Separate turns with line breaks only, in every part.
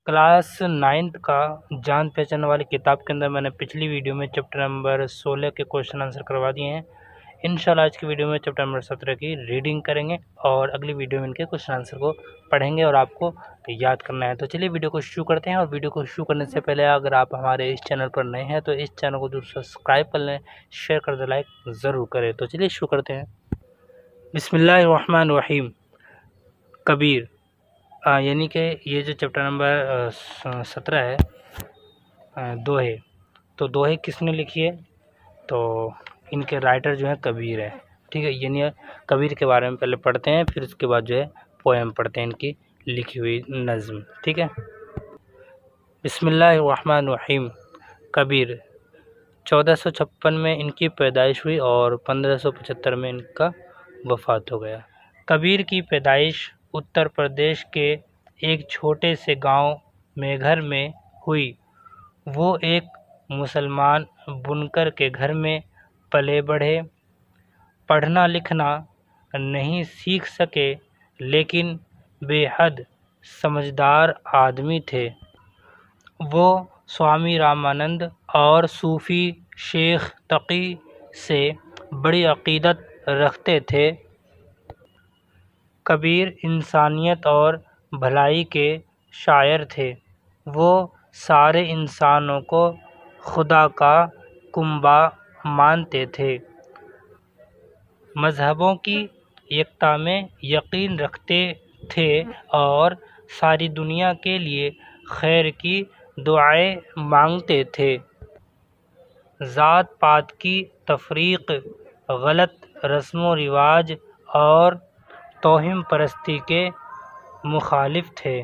Class 9th का जान पहचान वाली किताब के अंदर मैंने पिछली वीडियो में चैप्टर नंबर 16 के क्वेश्चन आंसर करवा दिए हैं। इंशाल्लाह आज की वीडियो में चैप्टर नंबर 17 की रीडिंग करेंगे और अगली वीडियो में इनके क्वेश्चन आंसर को पढ़ेंगे और आपको याद करना है। तो चलिए वीडियो को शुरू करते हैं। और वीडियो को शुरू करने से पहले अगर आप हमारे इस चैनल पर नए हैं तो इस चैनल को जरूर सब्सक्राइब कर लें, शेयर कर दें, लाइक ज़रूर करें। तो चलिए शुरू करते हैं। बिस्मिल्लाहिर्रहमानिर्रहीम। कबीर यानी कि ये जो चैप्टर नंबर 17 है, दोहे। तो दोहे किसने लिखी है? तो इनके राइटर जो है कबीर है। ठीक है, यानी कबीर के बारे में पहले पढ़ते हैं, फिर उसके बाद जो है पोएम पढ़ते हैं, इनकी लिखी हुई नज़्म। ठीक है, बिस्मिल्लाहिर्रहमानिर्रहीम। कबीर 1456 में इनकी पैदाइश हुई और 1575 में इनका वफ़ात हो गया। कबीर की पैदाइश उत्तर प्रदेश के एक छोटे से गांव मेघर में हुई। वो एक मुसलमान बुनकर के घर में पले बढ़े। पढ़ना लिखना नहीं सीख सके लेकिन बेहद समझदार आदमी थे। वो स्वामी रामानंद और सूफ़ी शेख तकी से बड़ी अक़ीदत रखते थे। कबीर इंसानियत और भलाई के शायर थे। वो सारे इंसानों को खुदा का कुंबा मानते थे। मज़हबों की एकता में यकीन रखते थे और सारी दुनिया के लिए खैर की दुआएं मांगते थे। ज़ात पात की तफरीक, गलत रस्म व रिवाज और तौहीम परस्ती के मुखालिफ थे।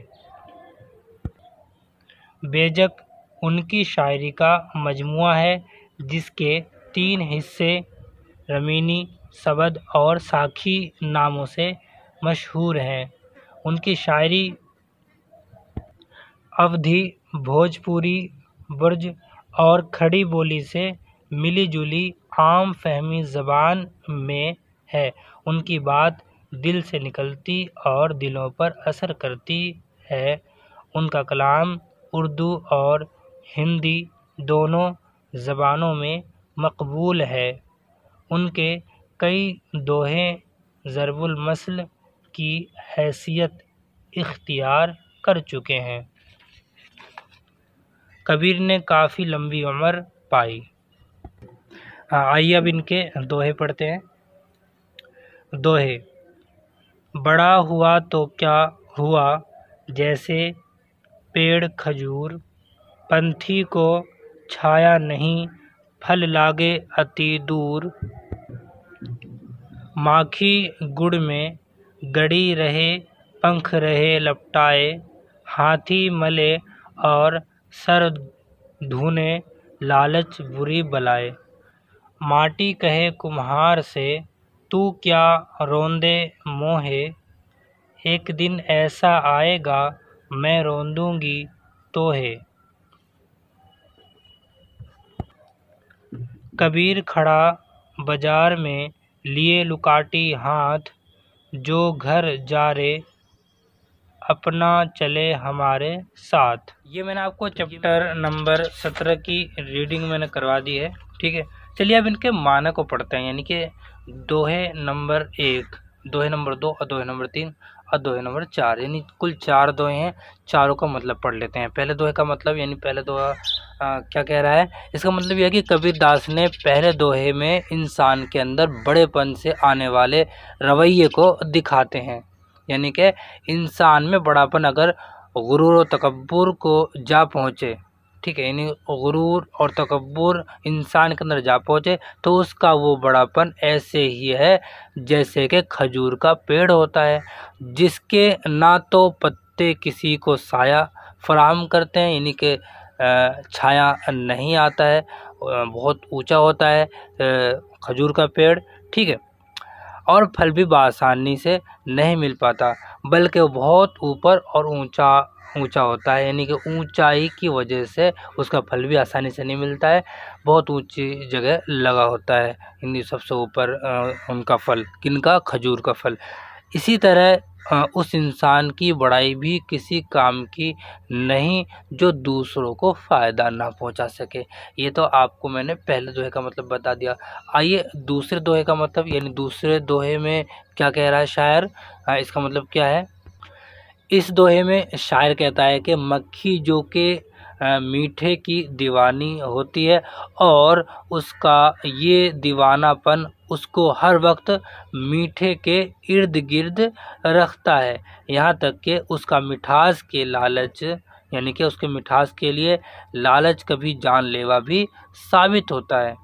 बेजक उनकी शायरी का मजमुआ है जिसके 3 हिस्से रमीनी, सबद और साखी नामों से मशहूर हैं। उनकी शायरी अवधी, भोजपुरी, ब्रज और खड़ी बोली से मिली जुली आम फहमी ज़बान में है। उनकी बात दिल से निकलती और दिलों पर असर करती है। उनका कलाम उर्दू और हिंदी दोनों ज़बानों में मकबूल है। उनके कई दोहे ज़रबुल मसल की हैसियत इख्तियार कर चुके हैं। कबीर ने काफ़ी लंबी उम्र पाई। आइए अब इनके दोहे पढ़ते हैं। दोहे। बड़ा हुआ तो क्या हुआ जैसे पेड़ खजूर, पंथी को छाया नहीं फल लागे अति दूर। माखी गुड़ में गड़ी रहे पंख रहे लपटाए, हाथी मले और सर धुने लालच बुरी बलाए। माटी कहे कुम्हार से तू क्या रोंदे मोहे, एक दिन ऐसा आएगा मैं रोंदूंगी तोहे। कबीर खड़ा बाजार में लिए लुकाटी हाथ, जो घर जा रे अपना चले हमारे साथ। ये मैंने आपको चैप्टर नंबर 17 की रीडिंग मैंने करवा दी है। ठीक है, चलिए अब इनके माना को पढ़ते हैं। यानी कि दोहे नंबर 1, दोहे नंबर 2 और दोहे नंबर 3 और दोहे नंबर 4, यानी कुल 4 दोहे हैं। चारों का मतलब पढ़ लेते हैं। पहले दोहे का मतलब, यानी पहले दोहा क्या कह रहा है? इसका मतलब यह है कि कबीर दास ने पहले दोहे में इंसान के अंदर बड़ेपन से आने वाले रवैये को दिखाते हैं। यानी कि इंसान में बड़ापन अगर गुरूर और तकब्बुर को जा पहुँचे, ठीक है, यानी गुरूर और तकब्बुर इंसान के अंदर जा पहुँचे तो उसका वो बड़ापन ऐसे ही है जैसे कि खजूर का पेड़ होता है, जिसके ना तो पत्ते किसी को साया फराहम करते हैं, यानी कि छाया नहीं आता है, बहुत ऊंचा होता है खजूर का पेड़। ठीक है, और फल भी आसानी से नहीं मिल पाता, बल्कि वो बहुत ऊपर और ऊंचा होता है, यानी कि ऊंचाई की वजह से उसका फल भी आसानी से नहीं मिलता है, बहुत ऊंची जगह लगा होता है। यानी सबसे ऊपर उनका फल, किनका? खजूर का फल। इसी तरह उस इंसान की बड़ाई भी किसी काम की नहीं जो दूसरों को फ़ायदा ना पहुंचा सके। ये तो आपको मैंने पहले दोहे का मतलब बता दिया। आइए दूसरे दोहे का मतलब, यानी दूसरे दोहे में क्या कह रहा है शायर, इसका मतलब क्या है। इस दोहे में शायर कहता है कि मक्खी जो कि मीठे की दीवानी होती है और उसका ये दीवानापन उसको हर वक्त मीठे के इर्द गिर्द रखता है, यहाँ तक कि उसका मिठास के लालच, यानी कि उसके मिठास के लिए लालच कभी जानलेवा भी साबित होता है।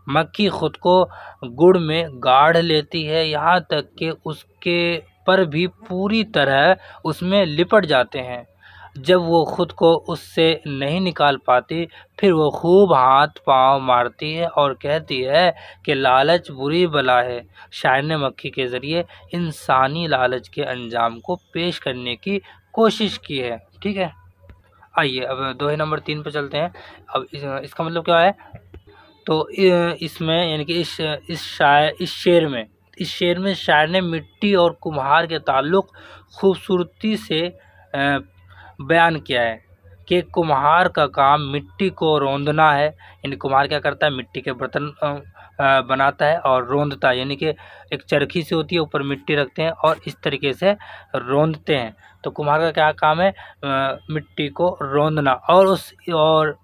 मक्खी खुद को गुड़ में गाढ़ लेती है, यहाँ तक कि उसके पर भी पूरी तरह उसमें लिपट जाते हैं। जब वो खुद को उससे नहीं निकाल पाती, फिर वो खूब हाथ पांव मारती है और कहती है कि लालच बुरी बला है। शायर ने मक्खी के ज़रिए इंसानी लालच के अंजाम को पेश करने की कोशिश की है। ठीक है, आइए अब दोहे नंबर 3 पे चलते हैं। अब इसका मतलब क्या है। तो इसमें, यानी कि इस शेर में शायर ने मिट्टी और कुम्हार के ताल्लुक़ खूबसूरती से बयान किया है कि कुम्हार का काम मिट्टी को रौंदना है। यानी कुम्हार क्या करता है, मिट्टी के बर्तन बनाता है और रौंदता है, यानी कि एक चरखी से होती है, ऊपर मिट्टी रखते हैं और इस तरीके से रौंदते हैं। तो कुम्हार का क्या काम है, मिट्टी को रौंदना और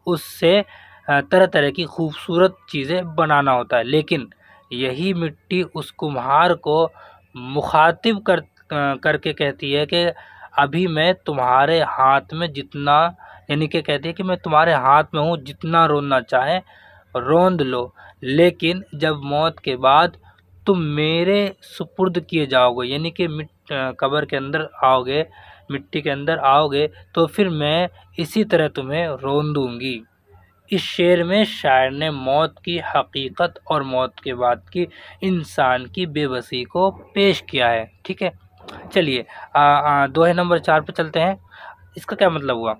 उससे तरह तरह की खूबसूरत चीज़ें बनाना होता है। लेकिन यही मिट्टी उस कुम्हार को मुखातिब करके कहती है कि अभी मैं तुम्हारे हाथ में जितना, यानी कि कहती है कि मैं तुम्हारे हाथ में हूँ, जितना रोंदना चाहे रोंद लो, लेकिन जब मौत के बाद तुम मेरे सुपुर्द किए जाओगे, यानी कि कब्र के अंदर आओगे, मिट्टी के अंदर आओगे, तो फिर मैं इसी तरह तुम्हें रौंदूंगी। इस शेर में शायर ने मौत की हकीकत और मौत के बाद की इंसान की बेबसी को पेश किया है। ठीक है, चलिए दोहे नंबर 4 पे चलते हैं। इसका क्या मतलब हुआ।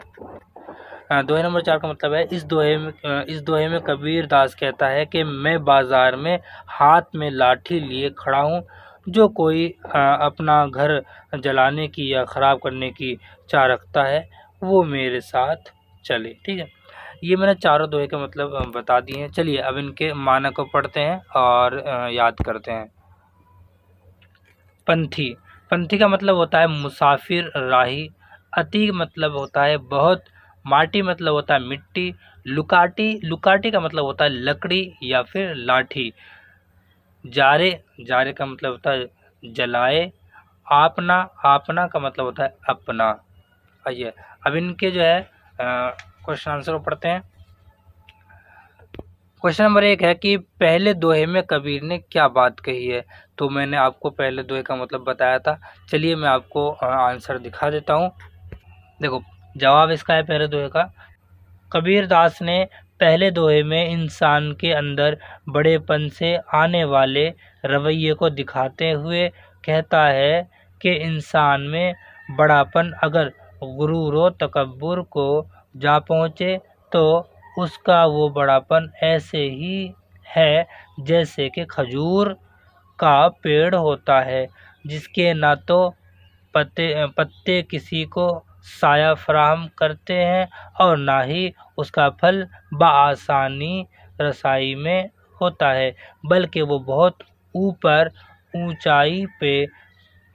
दोहे नंबर 4 का मतलब है, इस दोहे में कबीर दास कहता है कि मैं बाज़ार में हाथ में लाठी लिए खड़ा हूँ। जो कोई अपना घर जलाने की या ख़राब करने की चाह रखता है, वो मेरे साथ चले। ठीक है, ये मैंने चारों दोहे के मतलब बता दिए हैं। चलिए अब इनके माना को पढ़ते हैं और याद करते हैं। पंथी, पंथी का मतलब होता है मुसाफिर राही। अति मतलब होता है बहुत। माटी मतलब होता है मिट्टी। लुकाटी, लुकाटी का मतलब होता है लकड़ी या फिर लाठी। जारे, जारे का मतलब होता है जलाए। आपना, आपना का मतलब होता है अपना। आइए अब इनके जो है क्वेश्चन आंसर को पढ़ते हैं। क्वेश्चन नंबर 1 है कि पहले दोहे में कबीर ने क्या बात कही है। तो मैंने आपको पहले दोहे का मतलब बताया था। चलिए मैं आपको आंसर दिखा देता हूँ। देखो जवाब इसका है पहले दोहे का। कबीर दास ने पहले दोहे में इंसान के अंदर बड़ेपन से आने वाले रवैये को दिखाते हुए कहता है कि इंसान में बड़ापन अगर गुरूर व तकब्बुर को जा पहुँचे तो उसका वो बड़ापन ऐसे ही है जैसे कि खजूर का पेड़ होता है, जिसके ना तो पत्ते किसी को साया फराहम करते हैं और ना ही उसका फल बआसानी रसाई में होता है, बल्कि वो बहुत ऊपर ऊंचाई पे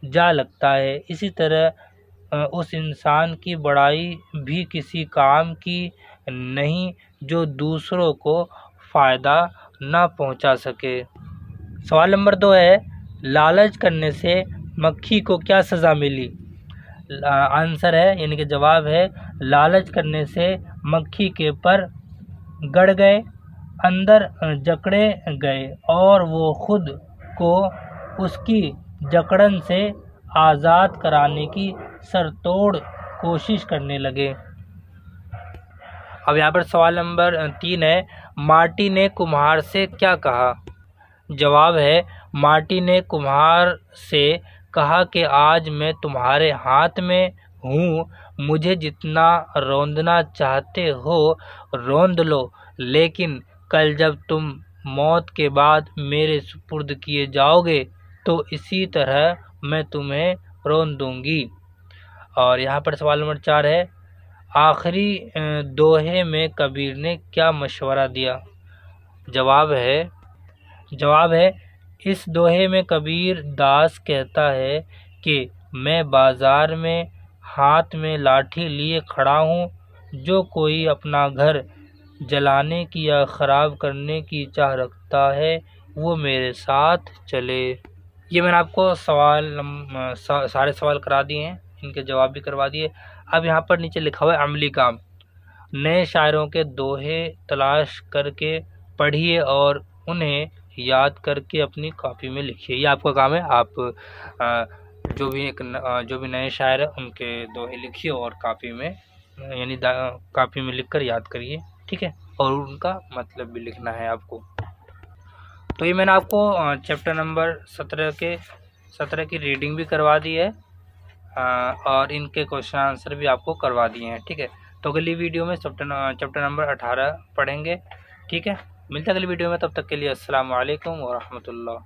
जा लगता है। इसी तरह उस इंसान की बड़ाई भी किसी काम की नहीं जो दूसरों को फ़ायदा ना पहुंचा सके। सवाल नंबर 2 है, लालच करने से मक्खी को क्या सज़ा मिली। आंसर है, यानी कि जवाब है, लालच करने से मक्खी के पर गड़ गए, अंदर जकड़े गए और वो खुद को उसकी जकड़न से आज़ाद कराने की सरतोड़ कोशिश करने लगे। अब यहाँ पर सवाल नंबर 3 है, माटी ने कुम्हार से क्या कहा। जवाब है, माटी ने कुम्हार से कहा कि आज मैं तुम्हारे हाथ में हूँ, मुझे जितना रौंदना चाहते हो रौंद लो, लेकिन कल जब तुम मौत के बाद मेरे सुपुर्द किए जाओगे तो इसी तरह मैं तुम्हें रोन दूंगी। और यहाँ पर सवाल नंबर 4 है, आखिरी दोहे में कबीर ने क्या मशवरा दिया? जवाब है इस दोहे में कबीर दास कहता है कि मैं बाजार में हाथ में लाठी लिए खड़ा हूँ, जो कोई अपना घर जलाने की या ख़राब करने की चाह रखता है वो मेरे साथ चले। ये मैंने आपको सारे सवाल करा दिए हैं, इनके जवाब भी करवा दिए। अब यहाँ पर नीचे लिखा हुआ है अमली काम। नए शायरों के दोहे तलाश करके पढ़िए और उन्हें याद करके अपनी कॉपी में लिखिए। ये आपका काम है। आप जो भी नए शायर हैं उनके दोहे लिखिए और कॉपी में यानी कॉपी में लिखकर याद करिए, ठीक है, और उनका मतलब भी लिखना है आपको। तो ये मैंने आपको चैप्टर नंबर 17 की रीडिंग भी करवा दी है और इनके क्वेश्चन आंसर भी आपको करवा दिए हैं, ठीक है। तो अगली वीडियो में चैप्टर नंबर 18 पढ़ेंगे, ठीक है। मिलते हैं अगली वीडियो में, तब तक के लिए अस्सलाम वालेकुम व रहमतुल्लाह।